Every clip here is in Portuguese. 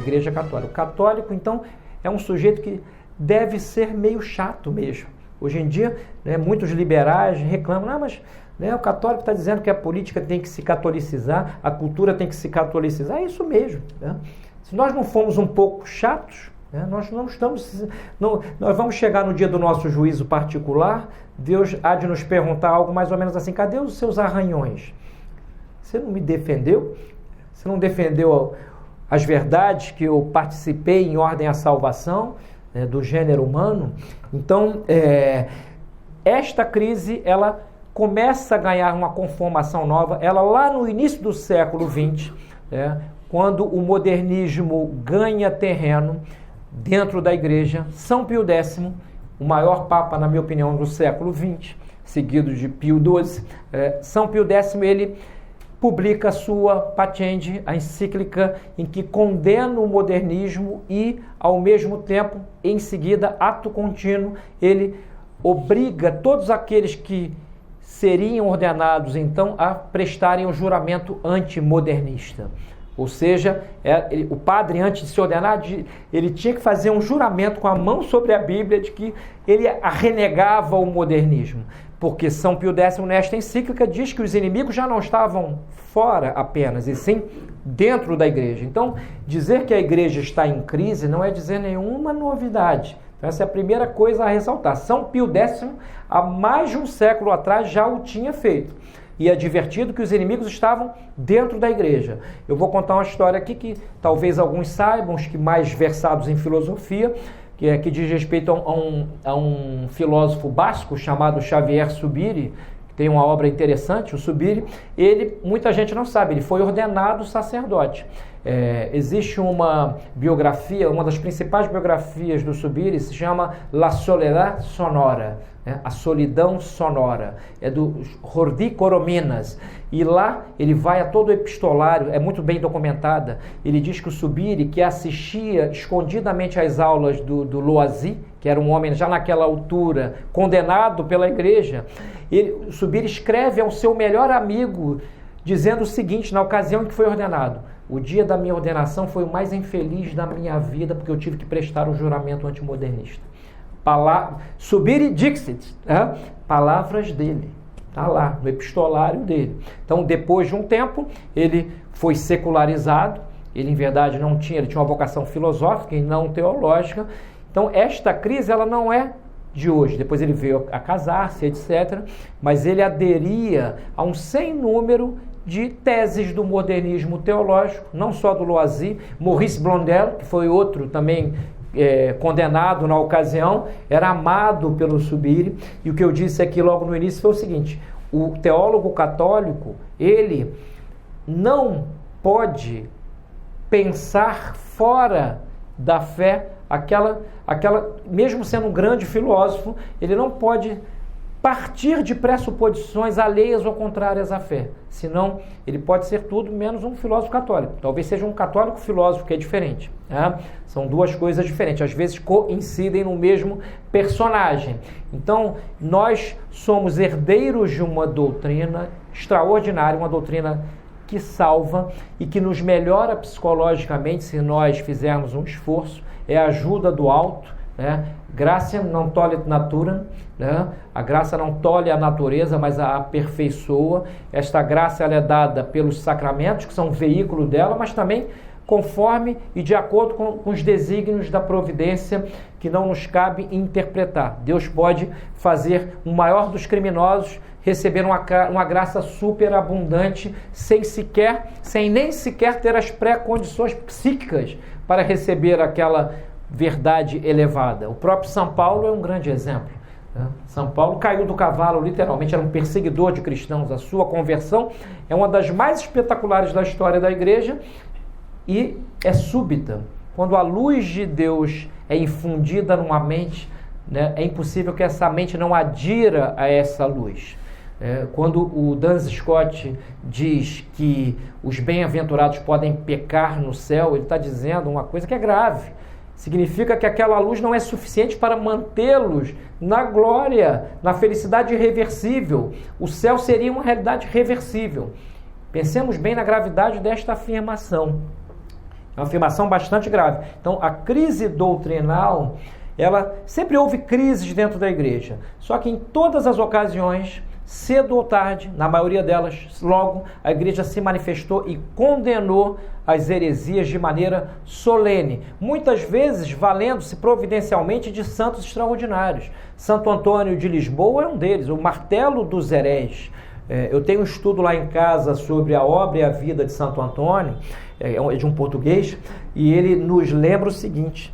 Igreja Católica. O católico, então, é um sujeito que deve ser meio chato mesmo. Hoje em dia, né, muitos liberais reclamam, mas o católico está dizendo que a política tem que se catolicizar, a cultura tem que se catolicizar. É isso mesmo. Né? Se nós não formos um pouco chatos, nós não estamos... nós vamos chegar no dia do nosso juízo particular, Deus há de nos perguntar algo mais ou menos assim, cadê os seus arranhões? Você não me defendeu? Você não defendeu as verdades que eu participei em ordem à salvação, né, do gênero humano? Então, esta crise, ela começa a ganhar uma conformação nova, ela lá no início do século XX, quando o modernismo ganha terreno dentro da igreja. São Pio X, o maior papa, na minha opinião, do século XX, seguido de Pio XII, São Pio X, ele publica a sua Patiende, a encíclica em que condena o modernismo e, ao mesmo tempo, em seguida, ato contínuo, ele obriga todos aqueles que seriam ordenados, então, a prestarem o juramento antimodernista. Ou seja, o padre, antes de se ordenar, ele tinha que fazer um juramento com a mão sobre a Bíblia de que ele renegava o modernismo. Porque São Pio X, nesta encíclica, diz que os inimigos já não estavam fora apenas, e sim dentro da igreja. Então, dizer que a igreja está em crise não é dizer nenhuma novidade. Então, essa é a primeira coisa a ressaltar. São Pio X, há mais de um século atrás, já o tinha feito. E advertido que os inimigos estavam dentro da igreja. Eu vou contar uma história aqui que talvez alguns saibam, os que mais versados em filosofia, que diz respeito a um filósofo basco chamado Xavier Zubiri, que tem uma obra interessante. O Zubiri, muita gente não sabe, ele foi ordenado sacerdote. Existe uma biografia, uma das principais biografias do Zubiri, se chama La Soledad Sonora, a solidão sonora, é do Jordi Corominas, e lá ele vai a todo o epistolário, é muito bem documentada. Ele diz que o Zubiri, que assistia escondidamente às aulas do Loisy, que era um homem já naquela altura, condenado pela igreja, o Zubiri escreve ao seu melhor amigo, dizendo o seguinte, na ocasião em que foi ordenado: o dia da minha ordenação foi o mais infeliz da minha vida, porque eu tive que prestar o juramento antimodernista. Zubiri Dixit, palavras dele, está lá no epistolário dele. Então, depois de um tempo, ele foi secularizado, ele em verdade ele tinha uma vocação filosófica e não teológica. Então, esta crise ela não é de hoje. Depois ele veio a casar-se, etc. Mas ele aderia a um sem número de teses do modernismo teológico, não só do Loisy. Maurice Blondel, que foi outro também condenado na ocasião, era amado pelo Zubiri. E o que eu disse aqui logo no início foi o seguinte: o teólogo católico, ele não pode pensar fora da fé, mesmo sendo um grande filósofo, ele não pode partir de pressuposições alheias ou contrárias à fé, senão ele pode ser tudo menos um filósofo católico. Talvez seja um católico filósofo, que é diferente. São duas coisas diferentes, às vezes coincidem no mesmo personagem. Então, nós somos herdeiros de uma doutrina extraordinária, uma doutrina que salva e que nos melhora psicologicamente se nós fizermos um esforço. É a ajuda do alto, Gratia non tollit naturam, a graça não tolhe a natureza, mas a aperfeiçoa. Esta graça ela é dada pelos sacramentos, que são veículo dela, mas também conforme e de acordo com os desígnios da providência, que não nos cabe interpretar. Deus pode fazer o maior dos criminosos receber uma graça superabundante sem nem sequer ter as pré-condições psíquicas para receber aquela verdade elevada. O próprio São Paulo é um grande exemplo. São Paulo caiu do cavalo, literalmente, era um perseguidor de cristãos. A sua conversão é uma das mais espetaculares da história da igreja e é súbita. Quando a luz de Deus é infundida numa mente, é impossível que essa mente não adira a essa luz. Quando o Duns Scott diz que os bem-aventurados podem pecar no céu, ele está dizendo uma coisa que é grave. Significa que aquela luz não é suficiente para mantê-los na glória, na felicidade irreversível. O céu seria uma realidade reversível. Pensemos bem na gravidade desta afirmação. É uma afirmação bastante grave. Então, a crise doutrinal, ela sempre houve crises dentro da igreja. Só que em todas as ocasiões, cedo ou tarde, na maioria delas, logo, a igreja se manifestou e condenou as heresias de maneira solene, muitas vezes valendo-se providencialmente de santos extraordinários. Santo Antônio de Lisboa é um deles, o martelo dos hereges. Eu tenho um estudo lá em casa sobre a obra e a vida de Santo Antônio, é de um português, e ele nos lembra o seguinte: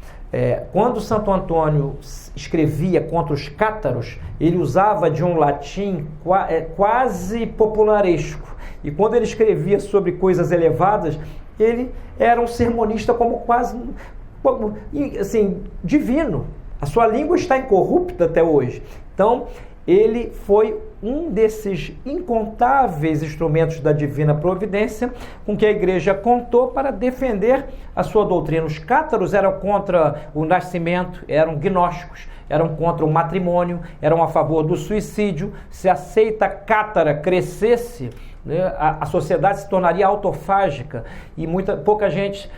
quando Santo Antônio escrevia contra os cátaros, ele usava de um latim quase popularesco, e quando ele escrevia sobre coisas elevadas, ele era um sermonista como quase, assim, divino. A sua língua está incorrupta até hoje. Então, ele foi um desses incontáveis instrumentos da divina providência com que a igreja contou para defender a sua doutrina. Os cátaros eram contra o nascimento, eram gnósticos, eram contra o matrimônio, eram a favor do suicídio. Se a seita cátara crescesse, né, a sociedade se tornaria autofágica, e muita gente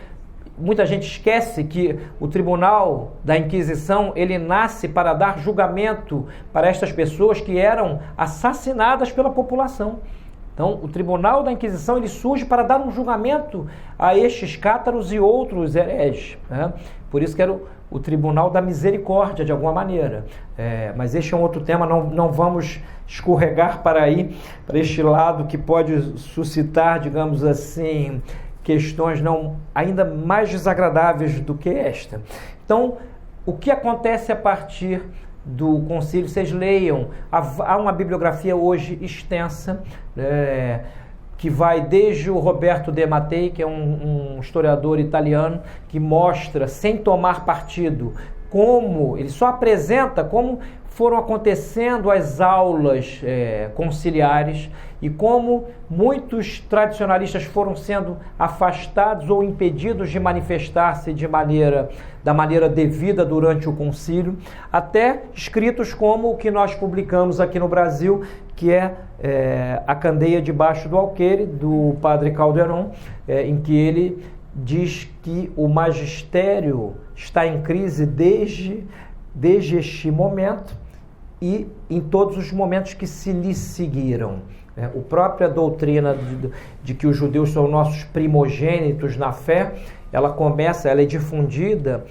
esquece que o tribunal da Inquisição, ele nasce para dar julgamento para estas pessoas que eram assassinadas pela população. Então, o tribunal da Inquisição, ele surge para dar um julgamento a estes cátaros e outros hereges, né? Por isso que era o tribunal da misericórdia, de alguma maneira. Mas este é um outro tema, não vamos escorregar para este lado que pode suscitar, digamos assim, questões ainda mais desagradáveis do que esta. Então, o que acontece a partir do concílio? Vocês leiam, há uma bibliografia hoje extensa, que vai desde o Roberto De Mattei, que é um historiador italiano, que mostra, sem tomar partido, ele só apresenta como foram acontecendo as aulas conciliares e como muitos tradicionalistas foram sendo afastados ou impedidos de manifestar-se da maneira devida durante o concílio, até escritos como o que nós publicamos aqui no Brasil, que é A Candeia Debaixo do Alqueire, do padre Calderon, em que ele diz que o magistério está em crise desde este momento e em todos os momentos que se lhe seguiram. A própria doutrina de que os judeus são nossos primogênitos na fé, ela é difundida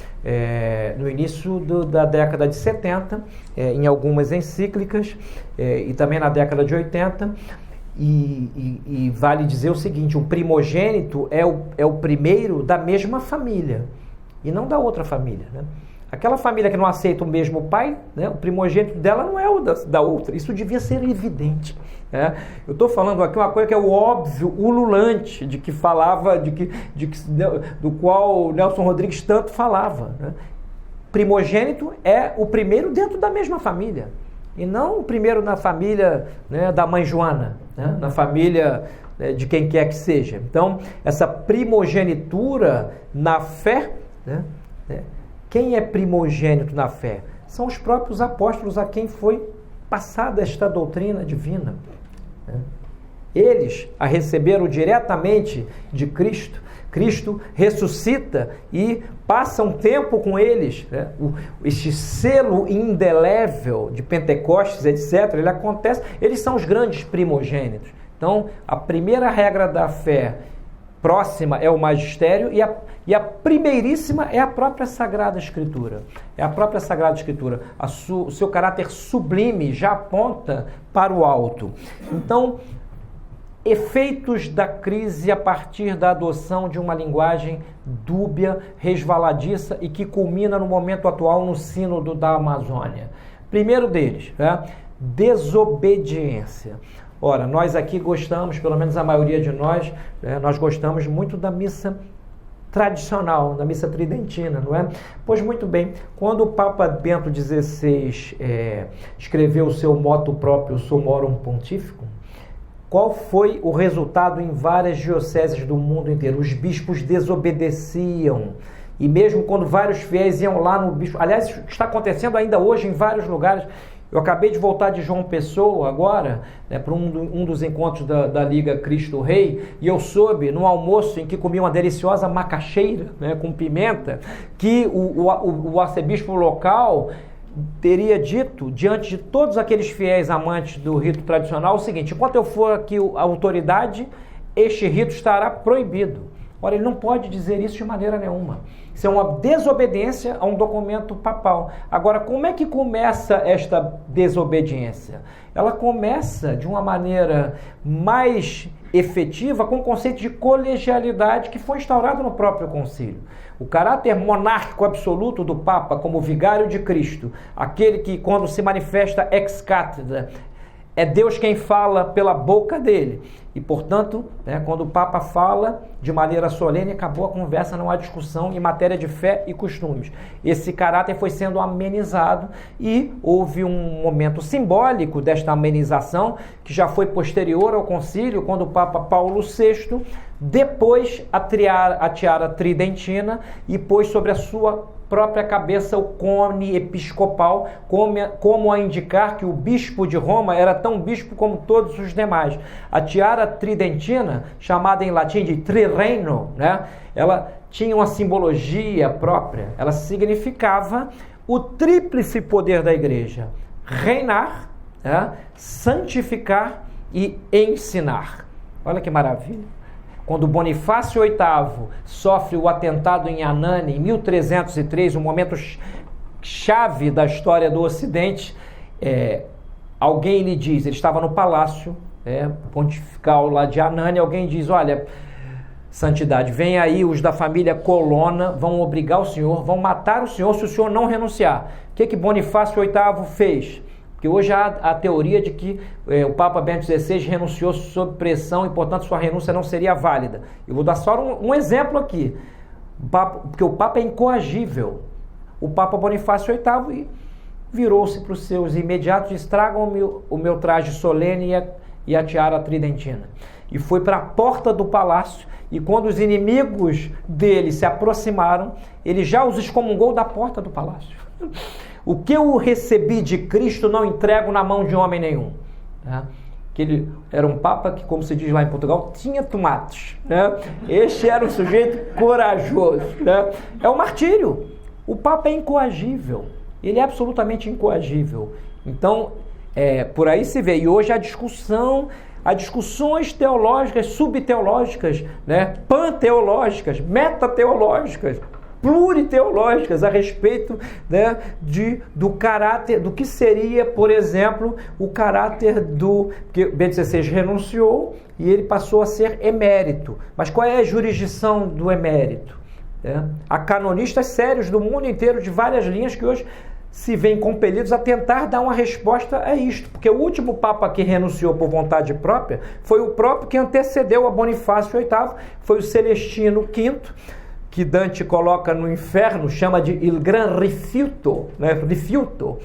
no início da década de 70, em algumas encíclicas, e também na década de 80, e vale dizer o seguinte: o primogênito é o primeiro da mesma família, e não da outra família, né? Aquela família que não aceita o mesmo pai, né, o primogênito dela não é o da outra. Isso devia ser evidente. Eu estou falando aqui uma coisa que é o óbvio, ululante, do qual Nelson Rodrigues tanto falava, né? Primogênito é o primeiro dentro da mesma família, e não o primeiro na família, né, da mãe Joana, né, na família de quem quer que seja. Então, essa primogenitura na fé, né, quem é primogênito na fé? São os próprios apóstolos a quem foi passada esta doutrina divina. Eles a receberam diretamente de Cristo. Cristo ressuscita e passa um tempo com eles. Este selo indelével de Pentecostes, etc., ele acontece. Eles são os grandes primogênitos. Então, a primeira regra da fé próxima é o magistério e a primeiríssima é a própria Sagrada Escritura. É a própria Sagrada Escritura. O seu caráter sublime já aponta para o alto. Então, efeitos da crise a partir da adoção de uma linguagem dúbia, resvaladiça e que culmina no momento atual no Sínodo da Amazônia. Primeiro deles, desobediência. Ora, nós aqui gostamos, pelo menos a maioria de nós, nós gostamos muito da missa tradicional, da missa tridentina, não é? Pois muito bem, quando o Papa Bento XVI escreveu o seu motu próprio Summorum Pontificum, qual foi o resultado em várias dioceses do mundo inteiro? Os bispos desobedeciam. E mesmo quando vários fiéis iam lá no bispo... Aliás, isso está acontecendo ainda hoje em vários lugares. Eu acabei de voltar de João Pessoa agora, né, para um dos encontros da Liga Cristo Rei, e eu soube, no almoço em que comi uma deliciosa macaxeira, né, com pimenta, que o arcebispo local teria dito, diante de todos aqueles fiéis amantes do rito tradicional, o seguinte: enquanto eu for aqui a autoridade, este rito estará proibido. Ora, ele não pode dizer isso de maneira nenhuma. Isso é uma desobediência a um documento papal. Agora, como é que começa esta desobediência? Ela começa de uma maneira mais efetiva com o conceito de colegialidade que foi instaurado no próprio concílio. O caráter monárquico absoluto do Papa como vigário de Cristo, aquele que, quando se manifesta ex cátedra, é Deus quem fala pela boca dele. E, portanto, né, quando o Papa fala de maneira solene, acabou a conversa, não há discussão em matéria de fé e costumes. Esse caráter foi sendo amenizado e houve um momento simbólico desta amenização, que já foi posterior ao concílio, quando o Papa Paulo VI depôs a tiara tridentina e pôs sobre a sua própria cabeça o cone episcopal, como a indicar que o bispo de Roma era tão bispo como todos os demais. A tiara tridentina, chamada em latim de trirreino, né, ela tinha uma simbologia própria. Ela significava o tríplice poder da igreja: reinar, né, santificar e ensinar. Olha que maravilha. Quando Bonifácio VIII sofre o atentado em Anani, em 1303, um momento chave da história do Ocidente, alguém lhe diz, ele estava no palácio pontifical lá de Anani, alguém diz: olha, santidade, vem aí os da família Colonna, vão obrigar o senhor, vão matar o senhor se o senhor não renunciar. O que Bonifácio VIII fez? Porque hoje há a teoria de que o Papa Bento XVI renunciou sob pressão e, portanto, sua renúncia não seria válida. Eu vou dar só um exemplo aqui, porque o Papa é incoagível. O Papa Bonifácio VIII virou-se para os seus imediatos e disse: tragam o meu traje solene e a tiara tridentina. E foi para a porta do palácio, e quando os inimigos dele se aproximaram, ele já os excomungou da porta do palácio. O que eu recebi de Cristo não entrego na mão de homem nenhum. Né? Que ele era um papa que, como se diz lá em Portugal, tinha tomates. Né? Este era um sujeito corajoso. Né? É um martírio. O papa é incoagível. Ele é absolutamente incoagível. Então, por aí se vê. E hoje há discussões teológicas, subteológicas, né? Panteológicas, metateológicas, pluriteológicas a respeito, né, do caráter, do que seria, por exemplo, o caráter porque Bento XVI renunciou e ele passou a ser emérito. Mas qual é a jurisdição do emérito? Há canonistas sérios do mundo inteiro, de várias linhas, que hoje se veem compelidos a tentar dar uma resposta a isto, porque o último Papa que renunciou por vontade própria foi o próprio que antecedeu a Bonifácio VIII, foi o Celestino V, que Dante coloca no inferno, chama de Il Gran Rifiuto, né? Rifiuto.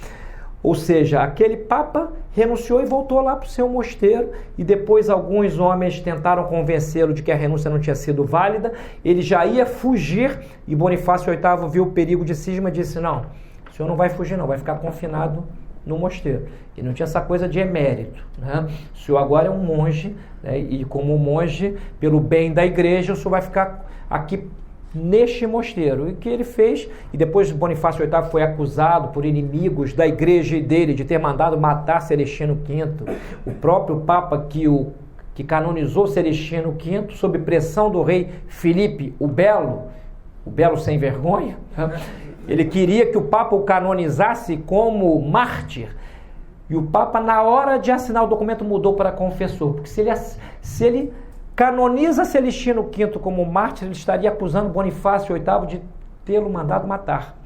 Ou seja, aquele Papa renunciou e voltou lá para o seu mosteiro, e depois alguns homens tentaram convencê-lo de que a renúncia não tinha sido válida, ele já ia fugir, e Bonifácio VIII viu o perigo de cisma e disse: não, o senhor não vai fugir não, vai ficar confinado no mosteiro. E não tinha essa coisa de emérito. Né? O senhor agora é um monge, né? E como monge, pelo bem da igreja, o senhor vai ficar aqui neste mosteiro. E o que ele fez? E depois Bonifácio VIII foi acusado por inimigos da igreja e dele de ter mandado matar Celestino V. O próprio Papa que canonizou Celestino V, sob pressão do rei Filipe o Belo sem vergonha, ele queria que o Papa o canonizasse como mártir. E o Papa, na hora de assinar o documento, mudou para confessor. Porque se ele canoniza Celestino V como mártir, ele estaria acusando Bonifácio VIII de tê-lo mandado matar.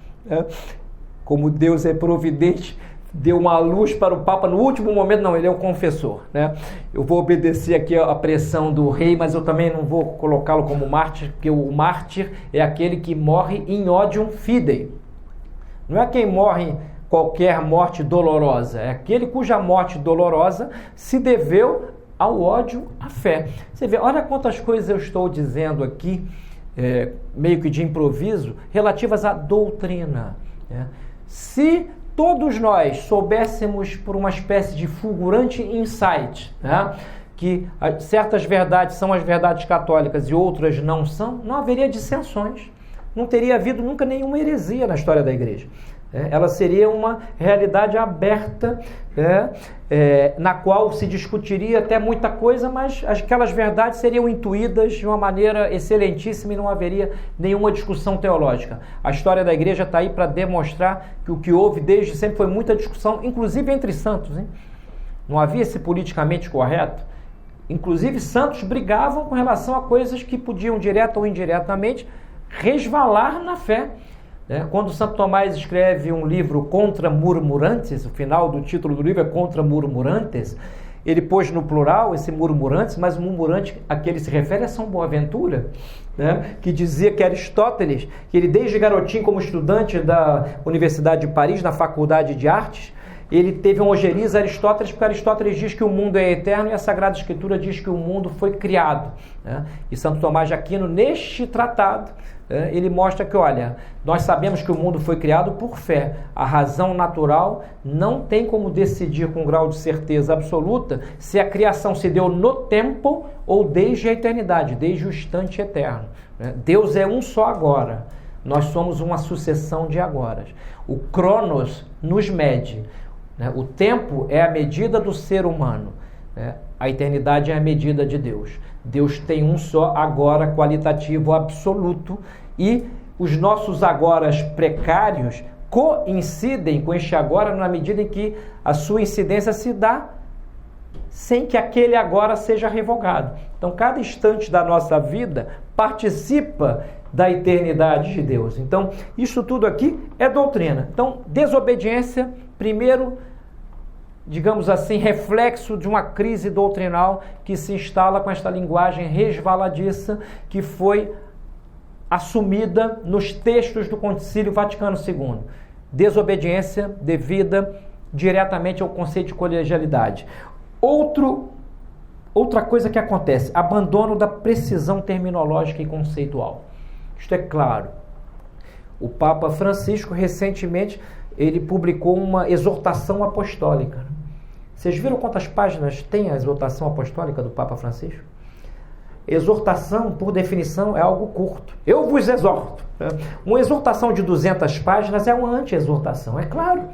Como Deus é providente, deu uma luz para o Papa no último momento. Não, ele é um confessor. Né? Eu vou obedecer aqui a pressão do rei, mas eu também não vou colocá-lo como mártir, porque o mártir é aquele que morre in odium fidei. Não é quem morre qualquer morte dolorosa, é aquele cuja morte dolorosa se deveu ao ódio à fé. Você vê, olha quantas coisas eu estou dizendo aqui, meio que de improviso, relativas à doutrina. Se todos nós soubéssemos por uma espécie de fulgurante insight, né, que certas verdades são as verdades católicas e outras não são, não haveria dissensões. Não teria havido nunca nenhuma heresia na história da igreja. Ela seria uma realidade aberta, na qual se discutiria até muita coisa, mas aquelas verdades seriam intuídas de uma maneira excelentíssima e não haveria nenhuma discussão teológica. A história da igreja está aí para demonstrar que o que houve desde sempre foi muita discussão, inclusive entre santos, hein? Não havia esse politicamente correto. Inclusive santos brigavam com relação a coisas que podiam direta ou indiretamente resvalar na fé. Quando Santo Tomás escreve um livro Contra Murmurantes, o final do título do livro é Contra Murmurantes, ele pôs no plural esse murmurantes, mas o murmurante a que ele se refere é São Boaventura, né? Que dizia que Aristóteles, que ele desde garotinho como estudante da Universidade de Paris, na Faculdade de Artes, ele teve um ojeriza a Aristóteles, porque Aristóteles diz que o mundo é eterno e a Sagrada Escritura diz que o mundo foi criado, né? E Santo Tomás de Aquino, neste tratado, ele mostra que, olha, nós sabemos que o mundo foi criado por fé. A razão natural não tem como decidir com grau de certeza absoluta se a criação se deu no tempo ou desde a eternidade, desde o instante eterno. Deus é um só agora. Nós somos uma sucessão de agoras. O Cronos nos mede. O tempo é a medida do ser humano. A eternidade é a medida de Deus. Deus tem um só agora qualitativo absoluto e os nossos agoras precários coincidem com este agora na medida em que a sua incidência se dá sem que aquele agora seja revogado. Então, cada instante da nossa vida participa da eternidade de Deus. Então, isso tudo aqui é doutrina. Então, desobediência, primeiro, digamos assim, reflexo de uma crise doutrinal que se instala com esta linguagem resvaladiça que foi assumida nos textos do Concílio Vaticano II. Desobediência devida diretamente ao conceito de colegialidade. Outra coisa que acontece, abandono da precisão terminológica e conceitual. Isto é claro. O Papa Francisco, recentemente, ele publicou uma exortação apostólica. Vocês viram quantas páginas tem a exortação apostólica do Papa Francisco? Exortação, por definição, é algo curto. Eu vos exorto. Uma exortação de 200 páginas é uma anti-exortação, é claro.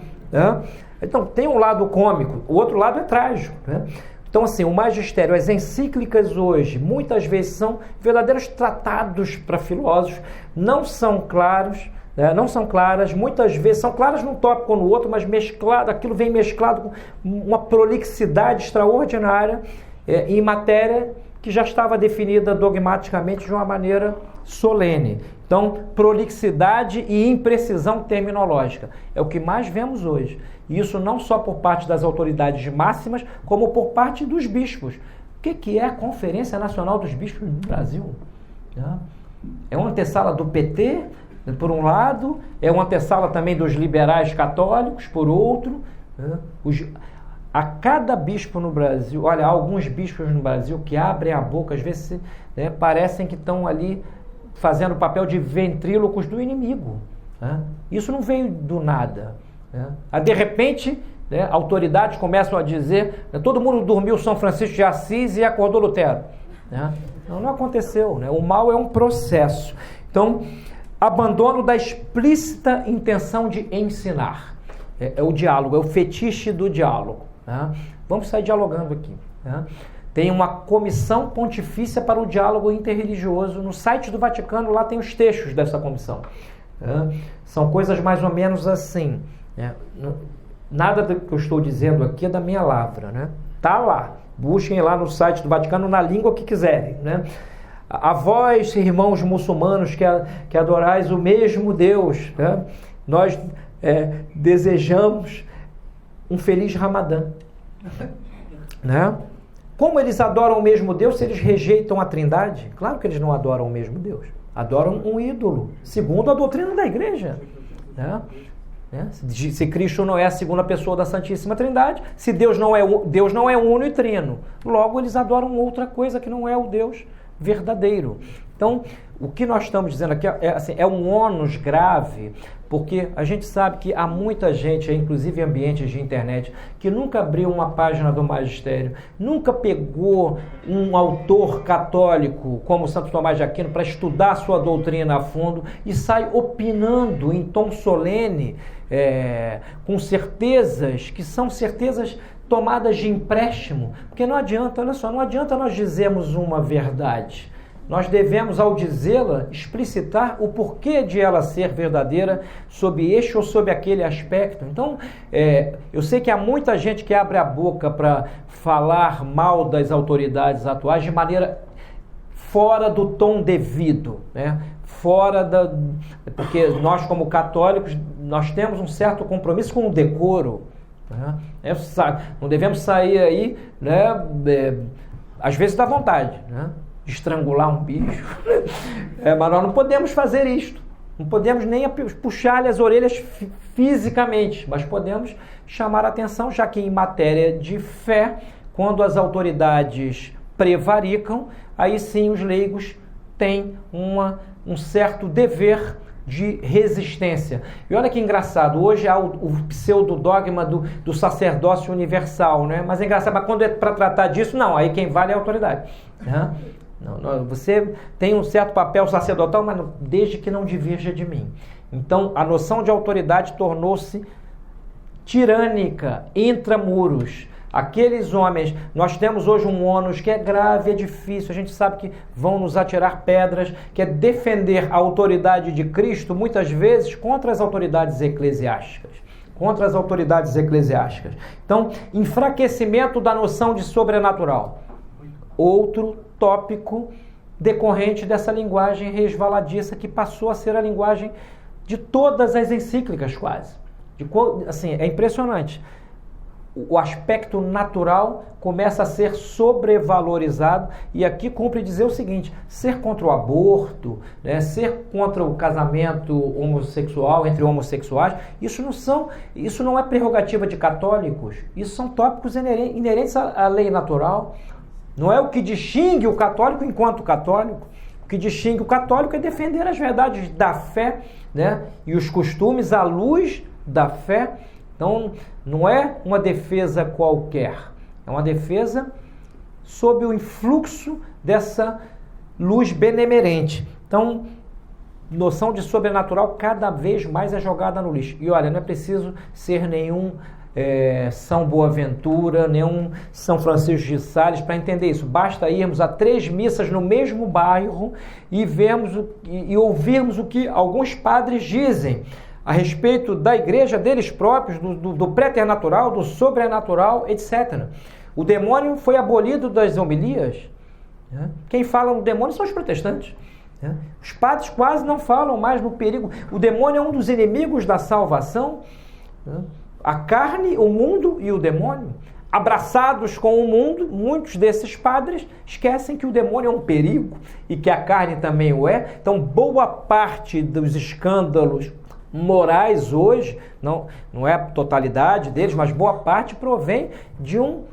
Então, tem um lado cômico, o outro lado é trágico. Então, assim, o magistério, as encíclicas hoje, muitas vezes são verdadeiros tratados para filósofos, não são claros, não são claras, muitas vezes são claras num tópico ou no outro, mas mesclado, aquilo vem mesclado com uma prolixidade extraordinária em matéria que já estava definida dogmaticamente de uma maneira solene. Então, prolixidade e imprecisão terminológica é o que mais vemos hoje. E isso não só por parte das autoridades máximas, como por parte dos bispos. O que é a Conferência Nacional dos Bispos do Brasil? É uma antessala do PT, por um lado, é uma antessala também dos liberais católicos, por outro. A cada bispo no Brasil, olha, há alguns bispos no Brasil que abrem a boca, às vezes parecem que estão ali fazendo o papel de ventrílocos do inimigo. Isso não veio do nada. De repente, autoridades começam a dizer, todo mundo dormiu São Francisco de Assis e acordou Lutero. Não aconteceu. O mal é um processo. Então, abandono da explícita intenção de ensinar. É o diálogo, é o fetiche do diálogo. Vamos sair dialogando aqui. Tem uma comissão pontifícia para o diálogo interreligioso. No site do Vaticano, lá tem os textos dessa comissão. São coisas mais ou menos assim. Nada do que eu estou dizendo aqui é da minha lavra. Está lá. Busquem lá no site do Vaticano na língua que quiserem. A vós, irmãos muçulmanos, que adorais o mesmo Deus, nós desejamos um feliz Ramadã. Como eles adoram o mesmo Deus se eles rejeitam a Trindade? Claro que eles não adoram o mesmo Deus. Adoram um ídolo, segundo a doutrina da igreja. Se Cristo não é a segunda pessoa da Santíssima Trindade, se Deus não é uno e trino, logo eles adoram outra coisa que não é o Deus verdadeiro. Então, o que nós estamos dizendo aqui é um ônus grave, porque a gente sabe que há muita gente, inclusive em ambientes de internet, que nunca abriu uma página do magistério, nunca pegou um autor católico como Santo Tomás de Aquino para estudar sua doutrina a fundo e sai opinando em tom solene, com certezas que são certezas tomadas de empréstimo, porque não adianta, olha só, não adianta nós dizermos uma verdade. Nós devemos, ao dizê-la, explicitar o porquê de ela ser verdadeira sob este ou sob aquele aspecto. Então, eu sei que há muita gente que abre a boca para falar mal das autoridades atuais de maneira fora do tom devido, né? Porque nós, como católicos, nós temos um certo compromisso com o decoro. Né? Não devemos sair aí, né? Às vezes dá vontade, né? Estrangular um bicho, mas nós não podemos fazer isto, não podemos nem puxar-lhe as orelhas fisicamente, mas podemos chamar a atenção, já que em matéria de fé, quando as autoridades prevaricam, aí sim os leigos têm um certo dever de resistência. E olha que engraçado, hoje há o pseudo-dogma do sacerdócio universal, né? Mas é engraçado, mas quando é para tratar disso, não, aí quem vale é a autoridade, né? Não, você tem um certo papel sacerdotal, mas desde que não divirja de mim. Então, a noção de autoridade tornou-se tirânica, intramuros. Aqueles homens, nós temos hoje um ônus que é grave, é difícil, a gente sabe que vão nos atirar pedras, que é defender a autoridade de Cristo, muitas vezes contra as autoridades eclesiásticas. Então, enfraquecimento da noção de sobrenatural. Outro tópico decorrente dessa linguagem resvaladiça que passou a ser a linguagem de todas as encíclicas quase. Assim, é impressionante. O aspecto natural começa a ser sobrevalorizado e aqui cumpre dizer o seguinte, ser contra o aborto, né, ser contra o casamento homossexual entre homossexuais, isso não é prerrogativa de católicos, isso são tópicos inerentes à lei natural. Não é o que distingue o católico enquanto católico. O que distingue o católico é defender as verdades da fé, né, e os costumes à luz da fé. Então, não é uma defesa qualquer, é uma defesa sob o influxo dessa luz benemerente. Então, noção de sobrenatural cada vez mais é jogada no lixo. E olha, não é preciso ser nenhum São Boaventura, nenhum São Francisco de Sales para entender isso. Basta irmos a 3 missas no mesmo bairro e ouvirmos o que alguns padres dizem a respeito da igreja deles próprios, do preternatural, do sobrenatural, etc. O demônio foi abolido das homilias. Né? Quem fala no demônio são os protestantes. Né? Os padres quase não falam mais no perigo. O demônio é um dos inimigos da salvação. Né? A carne, o mundo e o demônio. Abraçados com o mundo, muitos desses padres esquecem que o demônio é um perigo e que a carne também o é. Então, boa parte dos escândalos morais hoje, não é a totalidade deles, mas boa parte provém de um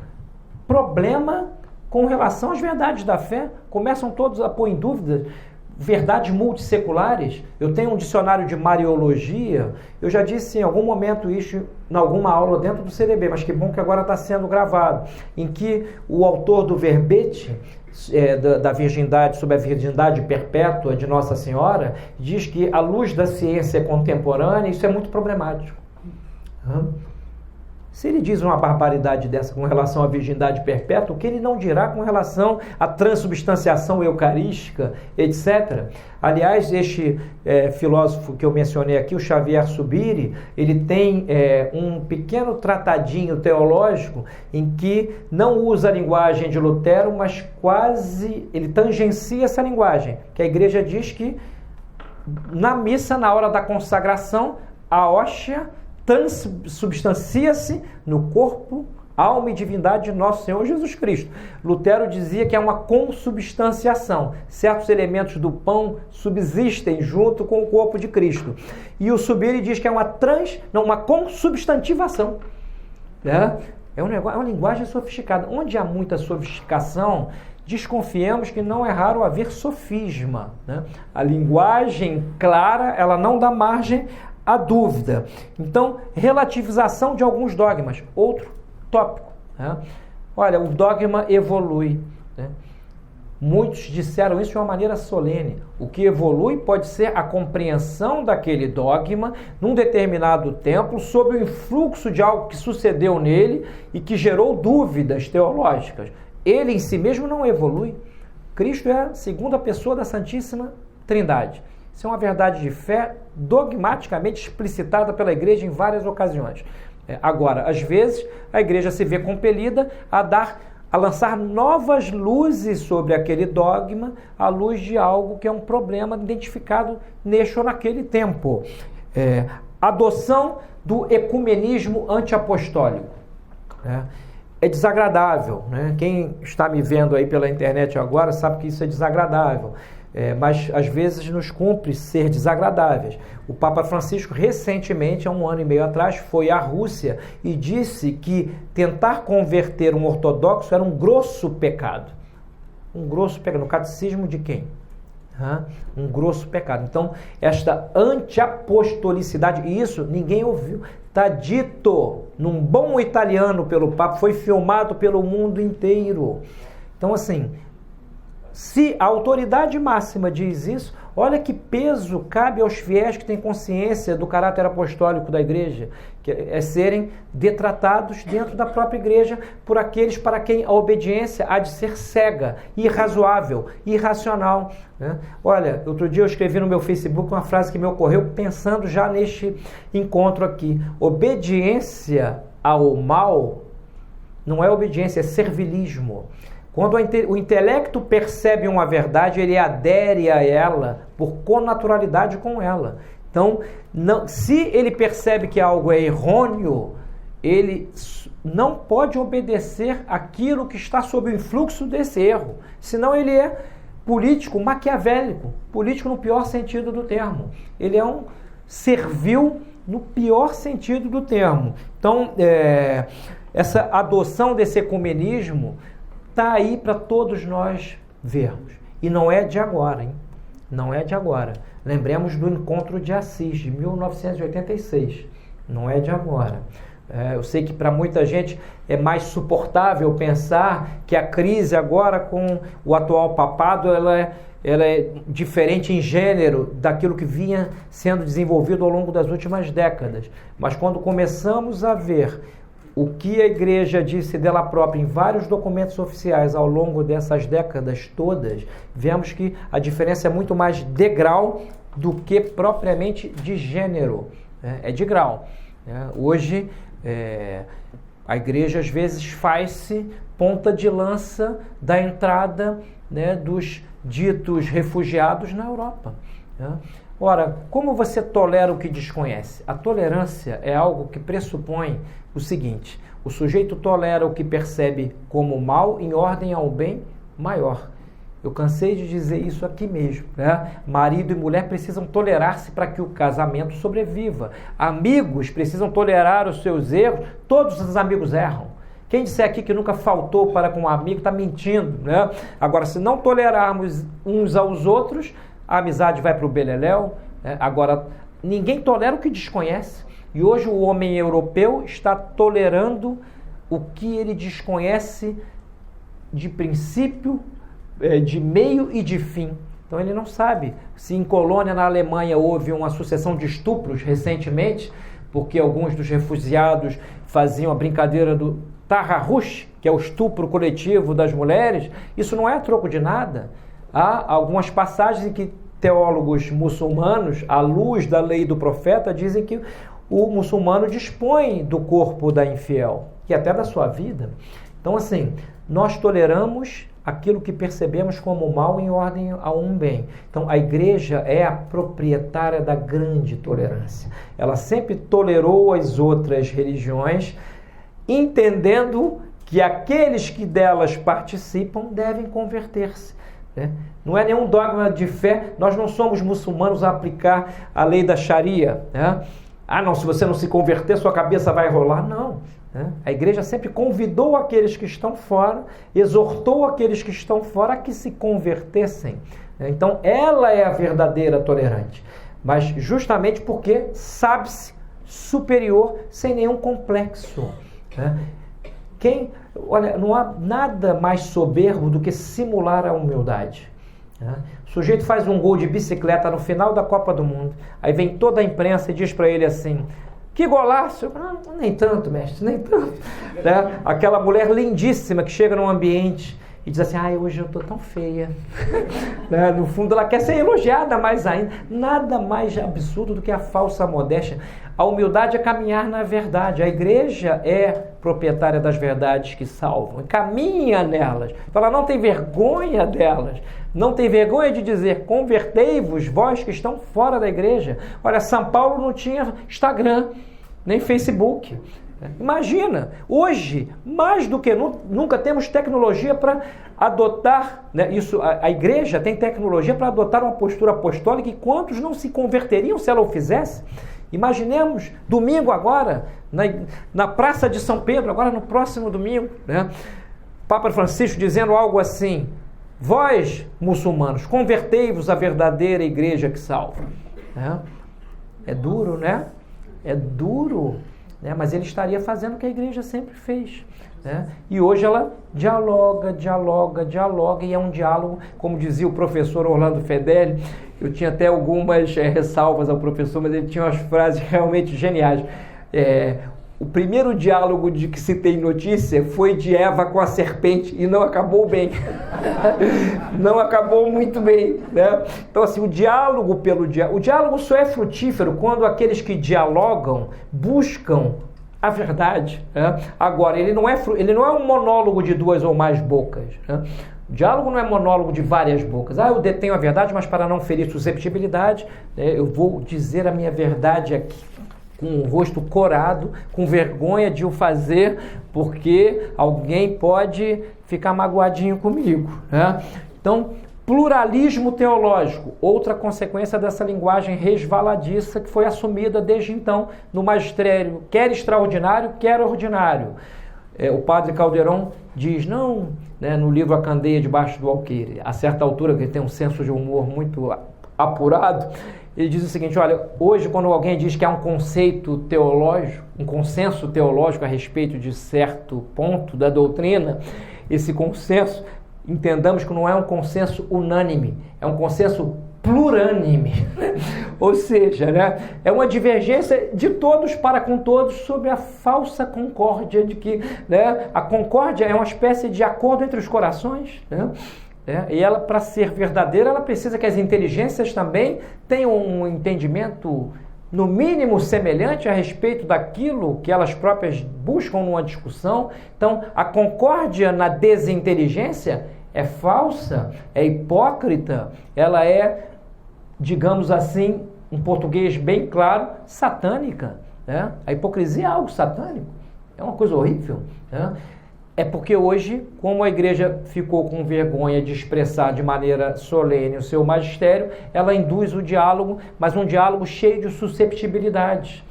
problema com relação às verdades da fé. Começam todos a pôr em dúvida verdades multisseculares. Eu tenho um dicionário de Mariologia, eu já disse em algum momento isso em alguma aula dentro do CDB, mas que bom que agora está sendo gravado, em que o autor do verbete da virgindade, sobre a virgindade perpétua de Nossa Senhora, diz que à luz da ciência contemporânea isso é muito problemático. Se ele diz uma barbaridade dessa com relação à virgindade perpétua, o que ele não dirá com relação à transubstanciação eucarística, etc. Aliás, este filósofo que eu mencionei aqui, o Xavier Subiri, ele tem um pequeno tratadinho teológico em que não usa a linguagem de Lutero, mas quase ele tangencia essa linguagem, que a igreja diz que na missa, na hora da consagração, a hóstia transubstancia-se no corpo, alma e divindade de nosso Senhor Jesus Cristo. Lutero dizia que é uma consubstanciação. Certos elementos do pão subsistem junto com o corpo de Cristo. E o Subiri diz que é uma consubstantivação. É uma linguagem sofisticada. Onde há muita sofisticação, desconfiemos que não é raro haver sofisma, né? A linguagem clara, ela não dá margem à dúvida. Então, relativização de alguns dogmas. Outro tópico, né? Olha, o dogma evolui, né? Muitos disseram isso de uma maneira solene. O que evolui pode ser a compreensão daquele dogma num determinado tempo sob o influxo de algo que sucedeu nele e que gerou dúvidas teológicas. Ele em si mesmo não evolui. Cristo é a segunda pessoa da Santíssima Trindade. Isso é uma verdade de fé dogmaticamente explicitada pela Igreja em várias ocasiões. Agora, às vezes, a Igreja se vê compelida a lançar novas luzes sobre aquele dogma, à luz de algo que é um problema identificado neste ou naquele tempo. Adoção do ecumenismo antiapostólico. É desagradável, né? Quem está me vendo aí pela internet agora sabe que isso é desagradável. Mas às vezes nos cumpre ser desagradáveis. O Papa Francisco recentemente, há 1 ano e meio atrás, foi à Rússia e disse que tentar converter um ortodoxo era um grosso pecado. Um grosso pecado. No catecismo de quem? Um grosso pecado. Então, esta antiapostolicidade, e isso ninguém ouviu. Está dito num bom italiano pelo Papa, foi filmado pelo mundo inteiro. Então, assim, se a autoridade máxima diz isso, olha que peso cabe aos fiéis que têm consciência do caráter apostólico da Igreja, que é serem detratados dentro da própria Igreja por aqueles para quem a obediência há de ser cega, irrazoável, irracional, né? Olha, outro dia eu escrevi no meu Facebook uma frase que me ocorreu pensando já neste encontro aqui. Obediência ao mal não é obediência, é servilismo. Quando o intelecto percebe uma verdade, ele adere a ela por connaturalidade com ela. Então, se ele percebe que algo é errôneo, ele não pode obedecer aquilo que está sob o influxo desse erro. Senão ele é político maquiavélico, político no pior sentido do termo. Ele é um servil no pior sentido do termo. Então, essa adoção desse ecumenismo está aí para todos nós vermos. E não é de agora, hein? Não é de agora. Lembremos do Encontro de Assis, de 1986. Não é de agora. Eu sei que para muita gente é mais suportável pensar que a crise agora com o atual papado ela é diferente em gênero daquilo que vinha sendo desenvolvido ao longo das últimas décadas. Mas quando começamos a ver o que a Igreja disse dela própria em vários documentos oficiais ao longo dessas décadas todas, vemos que a diferença é muito mais de grau do que propriamente de gênero. É de grau. Hoje, a Igreja às vezes faz-se ponta de lança da entrada, né, dos ditos refugiados na Europa. Ora, como você tolera o que desconhece? A tolerância é algo que pressupõe o seguinte: o sujeito tolera o que percebe como mal em ordem ao bem maior. Eu cansei de dizer isso aqui mesmo, né? Marido e mulher precisam tolerar-se para que o casamento sobreviva. Amigos precisam tolerar os seus erros. Todos os amigos erram. Quem disser aqui que nunca faltou para com um amigo está mentindo, né? Agora, se não tolerarmos uns aos outros, a amizade vai para o beleléu, né? Agora, ninguém tolera o que desconhece. E hoje o homem europeu está tolerando o que ele desconhece de princípio, de meio e de fim. Então ele não sabe se em Colônia, na Alemanha, houve uma sucessão de estupros recentemente, porque alguns dos refugiados faziam a brincadeira do Taharrush, que é o estupro coletivo das mulheres. Isso não é a troco de nada. Há algumas passagens em que teólogos muçulmanos, à luz da lei do profeta, dizem que o muçulmano dispõe do corpo da infiel, e até da sua vida. Então, assim, nós toleramos aquilo que percebemos como mal em ordem a um bem. Então, a Igreja é a proprietária da grande tolerância. Ela sempre tolerou as outras religiões, entendendo que aqueles que delas participam devem converter-se. Não é nenhum dogma de fé. Nós não somos muçulmanos a aplicar a lei da Sharia, né? Não, se você não se converter, sua cabeça vai rolar. Não. né? A igreja sempre convidou aqueles que estão fora, exortou aqueles que estão fora a que se convertessem. Então, ela é a verdadeira tolerante, mas justamente porque sabe-se superior sem nenhum complexo, né? Olha, não há nada mais soberbo do que simular a humildade, né? O sujeito faz um gol de bicicleta no final da Copa do Mundo, aí vem toda a imprensa e diz para ele assim: que golaço! Nem tanto, mestre, nem tanto, né? Aquela mulher lindíssima que chega num ambiente e diz assim: ai, hoje eu estou tão feia. Né? No fundo, ela quer ser elogiada mais ainda. Nada mais absurdo do que a falsa modéstia. A humildade é caminhar na verdade. A igreja é proprietária das verdades que salvam. Caminha nelas. Então, ela não tem vergonha delas. Não tem vergonha de dizer: convertei-vos, vós que estão fora da igreja. Olha, São Paulo não tinha Instagram, nem Facebook. Imagina, hoje, mais do que nunca, temos tecnologia para adotar, né, isso, a igreja tem tecnologia para adotar uma postura apostólica, e quantos não se converteriam se ela o fizesse? Imaginemos, domingo agora, na Praça de São Pedro, agora no próximo domingo, né, Papa Francisco dizendo algo assim: vós, muçulmanos, convertei-vos à verdadeira igreja que salva. É duro, né? É duro. Mas ele estaria fazendo o que a igreja sempre fez, né? E hoje ela dialoga, e é um diálogo, como dizia o professor Orlando Fedeli. Eu tinha até algumas ressalvas ao professor, mas ele tinha umas frases realmente geniais. O primeiro diálogo de que se tem notícia foi de Eva com a serpente, e não acabou bem. Não acabou muito bem, né? Então, assim, o diálogo o diálogo só é frutífero quando aqueles que dialogam buscam a verdade, né? Agora, ele não é um monólogo de duas ou mais bocas, né? O diálogo não é monólogo de várias bocas. Eu detenho a verdade, mas para não ferir susceptibilidade, né, eu vou dizer a minha verdade aqui, com o rosto corado, com vergonha de o fazer, porque alguém pode ficar magoadinho comigo, né? Então, pluralismo teológico, outra consequência dessa linguagem resvaladiça que foi assumida desde então no magistério, quer extraordinário, quer ordinário. O padre Caldeirão diz, né, no livro A Candeia Debaixo do Alqueire, a certa altura, que ele tem um senso de humor muito apurado, ele diz o seguinte: olha, hoje quando alguém diz que há um conceito teológico, um consenso teológico a respeito de certo ponto da doutrina, esse consenso, entendamos que não é um consenso unânime, é um consenso plurânime. Ou seja, né, é uma divergência de todos para com todos sobre a falsa concórdia de que, né, a concórdia é uma espécie de acordo entre os corações, né? E ela, para ser verdadeira, ela precisa que as inteligências também tenham um entendimento, no mínimo, semelhante a respeito daquilo que elas próprias buscam numa discussão. Então, a concórdia na desinteligência é falsa, é hipócrita, ela é, digamos assim, em português bem claro, satânica, né? A hipocrisia é algo satânico, é uma coisa horrível, né? É porque hoje, como a igreja ficou com vergonha de expressar de maneira solene o seu magistério, ela induz o diálogo, mas um diálogo cheio de susceptibilidades.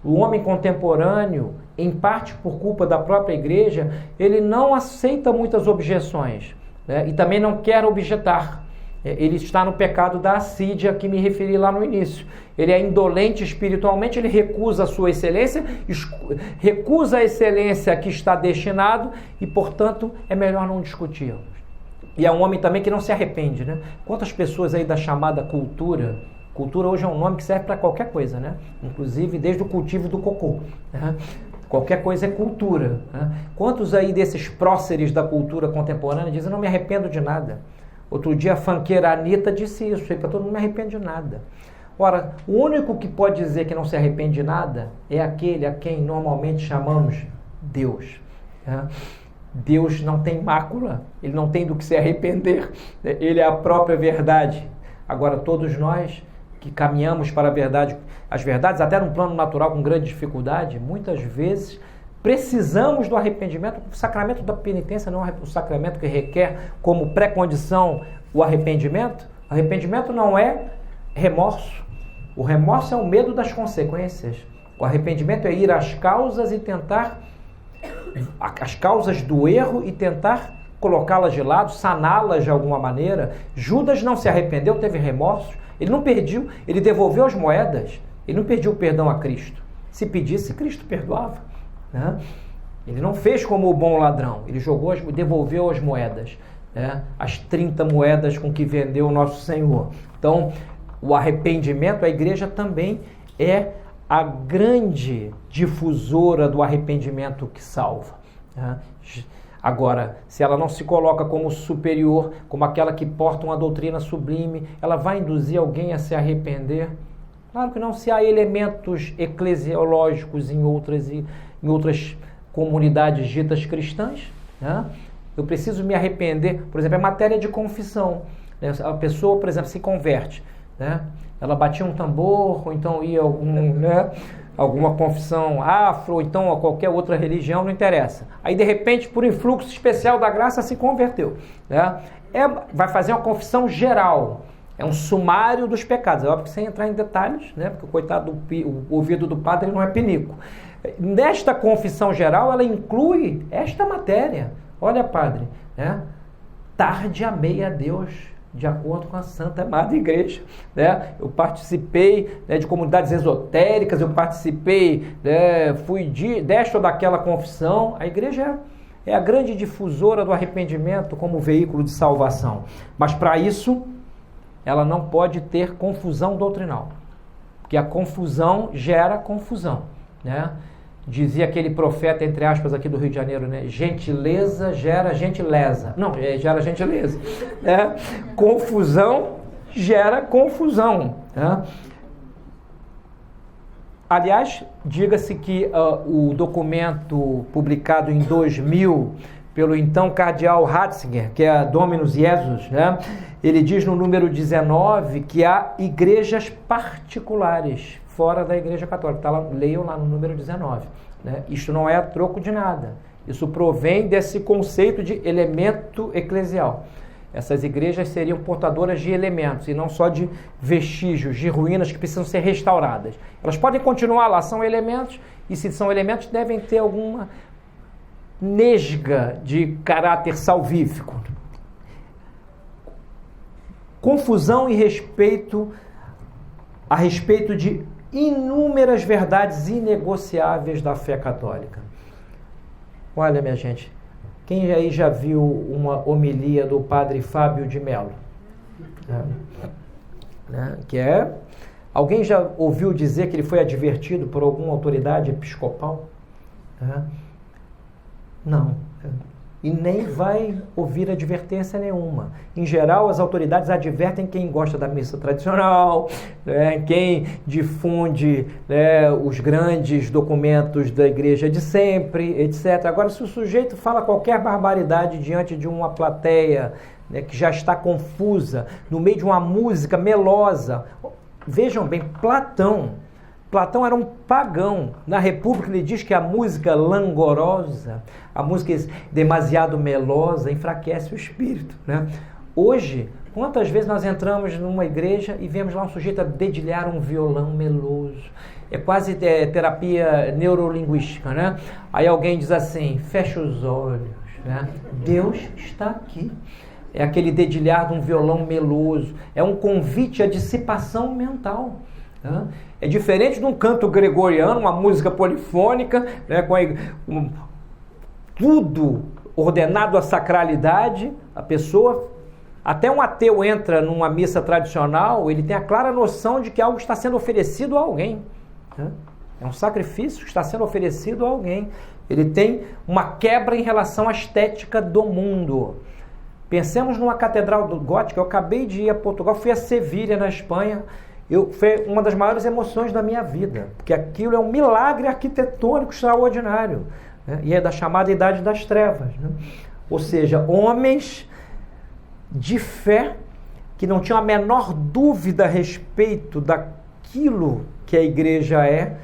O homem contemporâneo, em parte por culpa da própria igreja, ele não aceita muitas objeções, né? E também não quer objetar. Ele está no pecado da assídia que me referi lá no início. Ele é indolente espiritualmente, ele recusa a sua excelência, recusa a excelência a que está destinado e, portanto, é melhor não discutirmos. E é um homem também que não se arrepende, né? Quantas pessoas aí da chamada cultura hoje é um nome que serve para qualquer coisa, né? Inclusive desde o cultivo do cocô, né? Qualquer coisa é cultura, né? Quantos aí desses próceres da cultura contemporânea dizem: não me arrependo de nada? Outro dia a funkeira Anitta disse isso, para todo mundo: não me arrependo de nada. Ora, o único que pode dizer que não se arrepende de nada é aquele a quem normalmente chamamos Deus, né? Deus não tem mácula, ele não tem do que se arrepender, ele é a própria verdade. Agora, todos nós que caminhamos para a verdade, as verdades até num plano natural com grande dificuldade, muitas vezes precisamos do arrependimento. O sacramento da penitência não é o sacramento que requer como pré-condição o arrependimento. O arrependimento não é remorso. O remorso é o medo das consequências. O arrependimento é ir às causas e tentar as causas do erro e tentar colocá-las de lado, saná-las de alguma maneira. Judas não se arrependeu, teve remorso, ele não pediu, ele devolveu as moedas, ele não pediu perdão a Cristo. Se pedisse, Cristo perdoava, né? Ele não fez como o bom ladrão, ele devolveu as moedas, né? As 30 moedas com que vendeu o nosso Senhor. Então, o arrependimento, a igreja também é a grande difusora do arrependimento que salva, né? Agora, se ela não se coloca como superior, como aquela que porta uma doutrina sublime, ela vai induzir alguém a se arrepender? Claro que não, se há elementos eclesiológicos em outras comunidades ditas cristãs, né? Eu preciso me arrepender, por exemplo, é matéria de confissão, né? A pessoa, por exemplo, se converte, né? Ela batia um tambor, ou então ia alguma confissão afro, ou então a qualquer outra religião, não interessa. Aí, de repente, por influxo especial da graça, se converteu, né? Vai fazer uma confissão geral, é um sumário dos pecados. É óbvio que sem entrar em detalhes, né? Porque, coitado, o ouvido do padre não é pinico. Nesta confissão geral, ela inclui esta matéria. Olha, padre, né? Tarde amei a Deus, de acordo com a Santa Amada Igreja, né? Eu participei, né, de comunidades esotéricas, eu participei, né, fui desta ou daquela confissão. A igreja é a grande difusora do arrependimento como veículo de salvação. Mas para isso, ela não pode ter confusão doutrinal, porque a confusão gera confusão, né? Dizia aquele profeta, entre aspas, aqui do Rio de Janeiro, né? Gentileza gera gentileza. Não, gera gentileza, né? Confusão gera confusão, né? Aliás, diga-se que o documento publicado em 2000 pelo então cardeal Ratzinger, que é a Dominus Jesus, né? Ele diz no número 19 que há igrejas particulares fora da Igreja Católica. Tá lá, leiam lá no número 19. Né? Isto não é a troco de nada. Isso provém desse conceito de elemento eclesial. Essas igrejas seriam portadoras de elementos e não só de vestígios, de ruínas que precisam ser restauradas. Elas podem continuar lá, são elementos, e se são elementos devem ter alguma nesga de caráter salvífico. Confusão a respeito de inúmeras verdades inegociáveis da fé católica. Olha, minha gente, quem aí já viu uma homilia do padre Fábio de Mello? Alguém já ouviu dizer que ele foi advertido por alguma autoridade episcopal? Não. E nem vai ouvir advertência nenhuma. Em geral, as autoridades advertem quem gosta da missa tradicional, né, quem difunde, né, os grandes documentos da igreja de sempre, etc. Agora, se o sujeito fala qualquer barbaridade diante de uma plateia, né, que já está confusa, no meio de uma música melosa... Vejam bem, Platão era um pagão. Na República ele diz que a música langorosa, a música demasiado melosa, enfraquece o espírito, né? Hoje, quantas vezes nós entramos numa igreja e vemos lá um sujeito a dedilhar um violão meloso? É quase terapia neurolinguística, né? Aí alguém diz assim, fecha os olhos, né? Deus está aqui. É aquele dedilhar de um violão meloso. É um convite à dissipação mental. É diferente de um canto gregoriano, uma música polifônica, né, com tudo ordenado à sacralidade. A pessoa, até um ateu entra numa missa tradicional, ele tem a clara noção de que algo está sendo oferecido a alguém, né? É um sacrifício que está sendo oferecido a alguém. Ele tem uma quebra em relação à estética do mundo. Pensemos numa catedral gótica. Eu acabei de ir a Portugal, fui a Sevilha, na Espanha. Foi uma das maiores emoções da minha vida, porque aquilo é um milagre arquitetônico extraordinário, né? E é da chamada Idade das Trevas, né? Ou seja, homens de fé que não tinham a menor dúvida a respeito daquilo que a igreja é,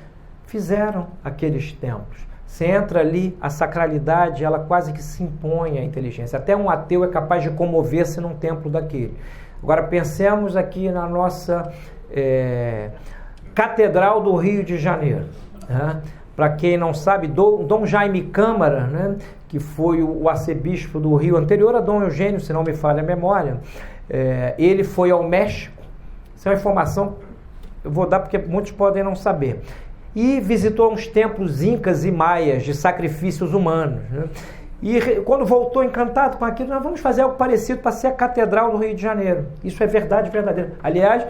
fizeram aqueles templos. Você entra ali, a sacralidade, ela quase que se impõe à inteligência. Até um ateu é capaz de comover-se num templo daquele. Agora pensemos aqui na nossa Catedral do Rio de Janeiro, né? Para quem não sabe, Dom Jaime Câmara, né, que foi o arcebispo do Rio anterior a Dom Eugênio, se não me falha a memória, ele foi ao México. Essa é uma informação eu vou dar porque muitos podem não saber. E visitou uns templos incas e maias de sacrifícios humanos, né? E quando voltou encantado com aquilo, nós vamos fazer algo parecido para ser a Catedral do Rio de Janeiro. Isso é verdade verdadeira. Aliás,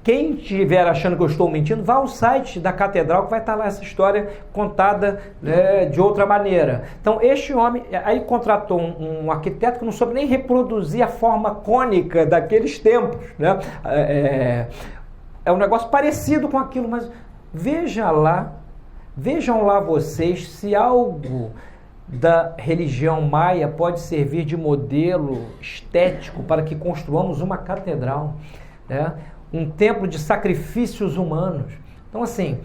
quem estiver achando que eu estou mentindo, vá ao site da Catedral, que vai estar lá essa história contada, né, de outra maneira. Então, este homem, aí contratou um arquiteto que não soube nem reproduzir a forma cônica daqueles templos, né? É um negócio parecido com aquilo, mas vejam lá vocês se algo da religião maia pode servir de modelo estético para que construamos uma catedral, né? Um templo de sacrifícios humanos. Então, assim,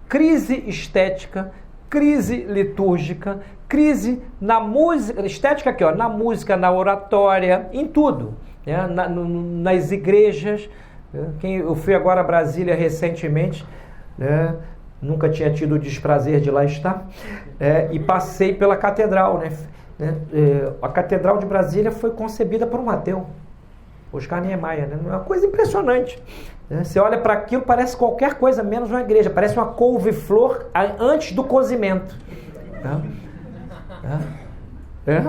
crise estética, crise litúrgica, crise na música, estética aqui, ó, na música, na oratória, em tudo, né? Nas igrejas. Eu fui agora a Brasília recentemente, né? Nunca tinha tido o desprazer de lá estar, e passei pela catedral, né? A Catedral de Brasília foi concebida por um ateu, Oscar Niemeyer, né? Uma coisa impressionante, né? Você olha para aquilo, parece qualquer coisa menos uma igreja, parece uma couve-flor antes do cozimento,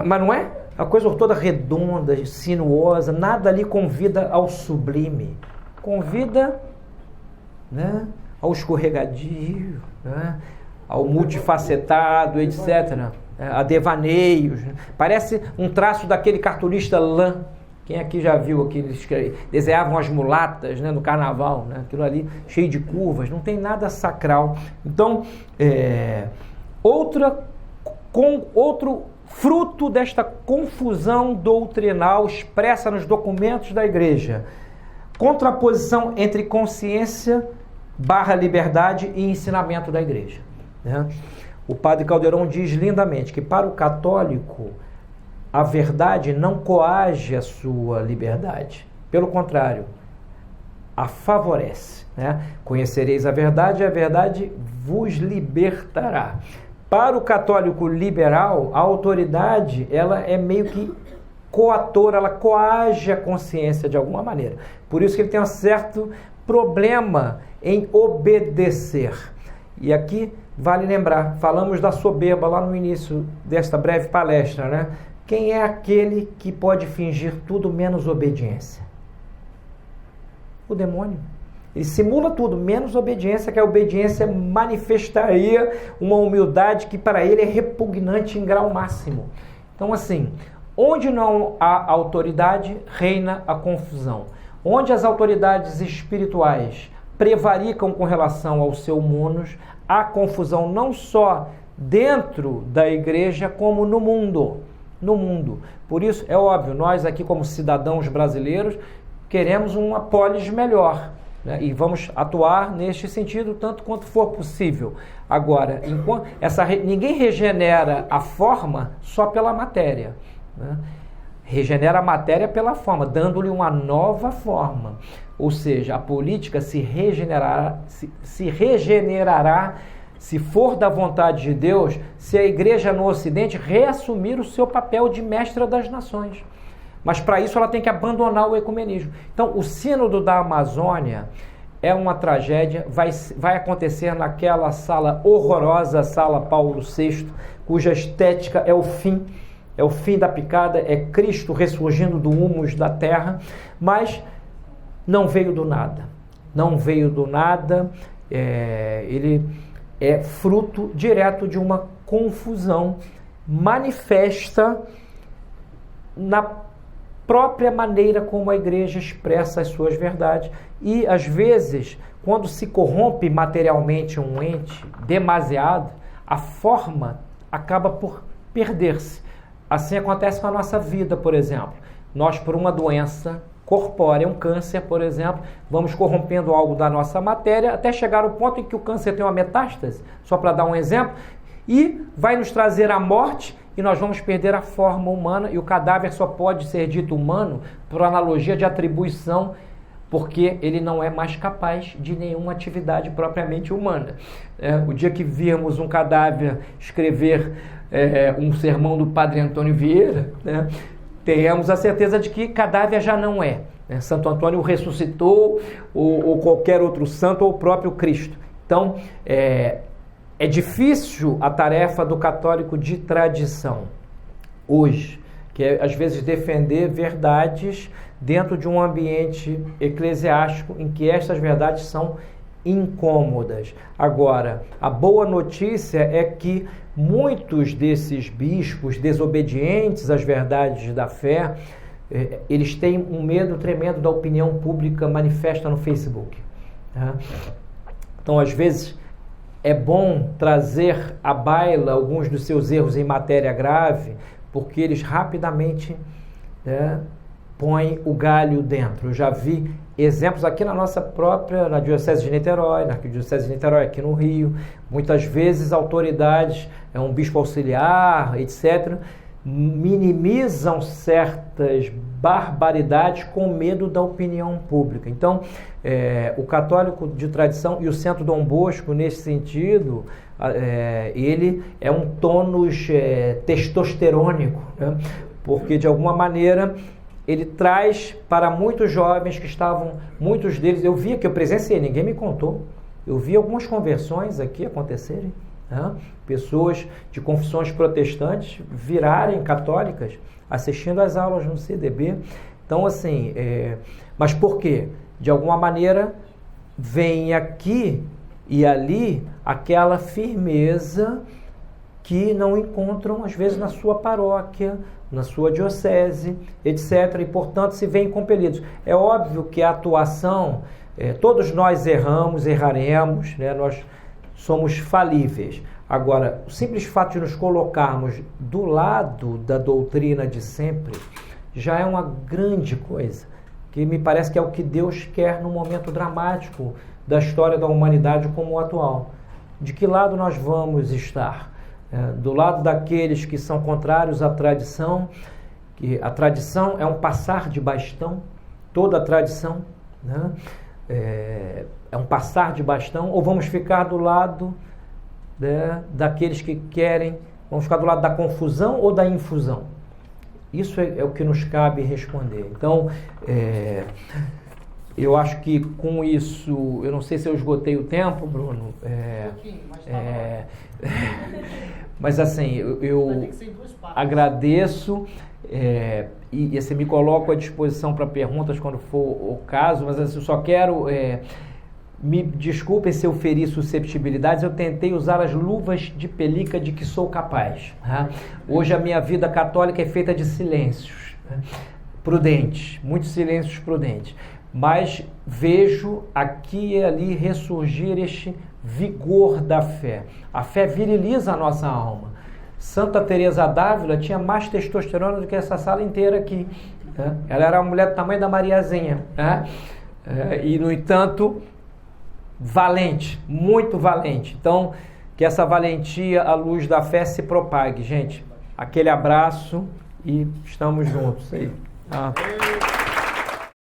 mas não é? A coisa toda redonda, sinuosa, nada ali convida ao sublime, convida, né, ao escorregadio, né, ao multifacetado, etc., a devaneios. Parece um traço daquele cartunista Lan. Quem aqui já viu aqueles que desenhavam as mulatas, né, no carnaval, né, aquilo ali cheio de curvas, não tem nada sacral. Então, outro fruto desta confusão doutrinal expressa nos documentos da igreja: contraposição entre consciência / liberdade e ensinamento da igreja, né? O padre Caldeirão diz lindamente que para o católico a verdade não coage a sua liberdade, pelo contrário, a favorece, né? Conhecereis a verdade e a verdade vos libertará. Para o católico liberal, a autoridade, ela é meio que coatora, ela coage a consciência de alguma maneira. Por isso que ele tem um certo problema em obedecer. E aqui vale lembrar, falamos da soberba lá no início desta breve palestra, né? Quem é aquele que pode fingir tudo menos obediência? O demônio. Ele simula tudo, menos obediência, que a obediência manifestaria uma humildade que para ele é repugnante em grau máximo. Então, assim, onde não há autoridade, reina a confusão. Onde as autoridades espirituais prevaricam com relação ao seu munus, há confusão não só dentro da igreja, como no mundo. No mundo. Por isso, é óbvio, nós aqui como cidadãos brasileiros queremos uma polis melhor, né? E vamos atuar neste sentido tanto quanto for possível. Agora, ninguém regenera a forma só pela matéria, né? Regenera a matéria pela forma, dando-lhe uma nova forma. Ou seja, a política se regenerará, se for da vontade de Deus, se a igreja no Ocidente reassumir o seu papel de mestra das nações. Mas para isso ela tem que abandonar o ecumenismo. Então, o sínodo da Amazônia é uma tragédia, vai acontecer naquela sala horrorosa, sala Paulo VI, cuja estética é o fim da picada, é Cristo ressurgindo do humus da terra, mas não veio do nada. Ele é fruto direto de uma confusão manifesta na própria maneira como a igreja expressa as suas verdades. E, às vezes, quando se corrompe materialmente um ente demasiado, a forma acaba por perder-se. Assim acontece com a nossa vida, por exemplo. Nós, por uma doença corpórea, um câncer, por exemplo, vamos corrompendo algo da nossa matéria até chegar ao ponto em que o câncer tem uma metástase, só para dar um exemplo, e vai nos trazer a morte e nós vamos perder a forma humana, e o cadáver só pode ser dito humano por analogia de atribuição porque ele não é mais capaz de nenhuma atividade propriamente humana. O dia que virmos um cadáver escrever um sermão do Padre Antônio Vieira, tenhamos a certeza de que cadáver já não é. Santo Antônio ressuscitou, ou qualquer outro santo, ou o próprio Cristo. Então, é difícil a tarefa do católico de tradição hoje, que é, às vezes, defender verdades dentro de um ambiente eclesiástico em que estas verdades são incômodas. Agora, a boa notícia é que muitos desses bispos desobedientes às verdades da fé, eles têm um medo tremendo da opinião pública manifesta no Facebook. Então, às vezes, é bom trazer à baila alguns dos seus erros em matéria grave, porque eles rapidamente põem o galho dentro. Eu já vi exemplos aqui na nossa própria, na Diocese de Niterói, na Arquidiocese de Niterói, aqui no Rio. Muitas vezes autoridades, um bispo auxiliar, etc., minimizam certas barbaridades com medo da opinião pública. Então, o católico de tradição e o Centro Dom Bosco, nesse sentido, ele é um tônus testosterônico, porque, de alguma maneira, ele traz para muitos jovens que estavam, muitos deles, eu via que eu presenciei, ninguém me contou, eu vi algumas conversões aqui acontecerem, pessoas de confissões protestantes virarem católicas assistindo às aulas no CDB. Então, assim, mas por quê? De alguma maneira, vem aqui e ali aquela firmeza que não encontram, às vezes, na sua paróquia, na sua diocese, etc. E, portanto, se veem compelidos. É óbvio que a atuação, todos nós erraremos, nós somos falíveis. Agora, o simples fato de nos colocarmos do lado da doutrina de sempre já é uma grande coisa, que me parece que é o que Deus quer num momento dramático da história da humanidade como o atual. De que lado nós vamos estar? Do lado daqueles que são contrários à tradição, que a tradição é um passar de bastão, toda a tradição, é um passar de bastão, ou vamos ficar do lado daqueles que querem, vamos ficar do lado da confusão ou da infusão? Isso é o que nos cabe responder. Então, eu acho que com isso, eu não sei se eu esgotei o tempo, Bruno, mas assim, eu agradeço e assim, me coloco à disposição para perguntas quando for o caso, mas assim, eu só quero, me desculpem se eu feri susceptibilidades, eu tentei usar as luvas de pelica de que sou capaz. Hoje a minha vida católica é feita de silêncios, prudentes, muitos silêncios prudentes, mas vejo aqui e ali ressurgir este vigor da fé. A fé viriliza a nossa alma. Santa Teresa d'Ávila tinha mais testosterona do que essa sala inteira aqui. Ela era uma mulher do tamanho da Mariazinha. E, no entanto, valente, muito valente. Então, que essa valentia à luz da fé se propague. Gente, aquele abraço e estamos juntos aí.